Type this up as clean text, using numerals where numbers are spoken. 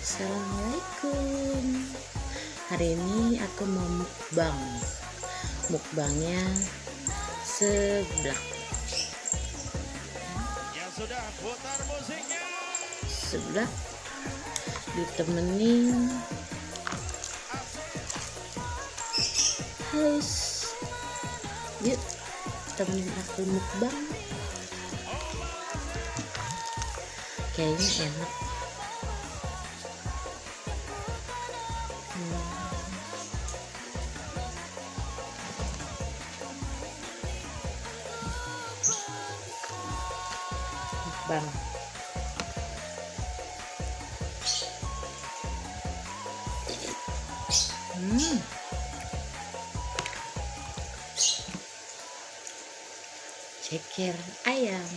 Assalamualaikum. Hari ini aku mau mukbang. Mukbangnya seblak. Yang sudah putar musiknya. Seblak ditemenin haus. Yuk, temenin aku mukbang. Kayaknya enak. Mukbang. Ceker ayam.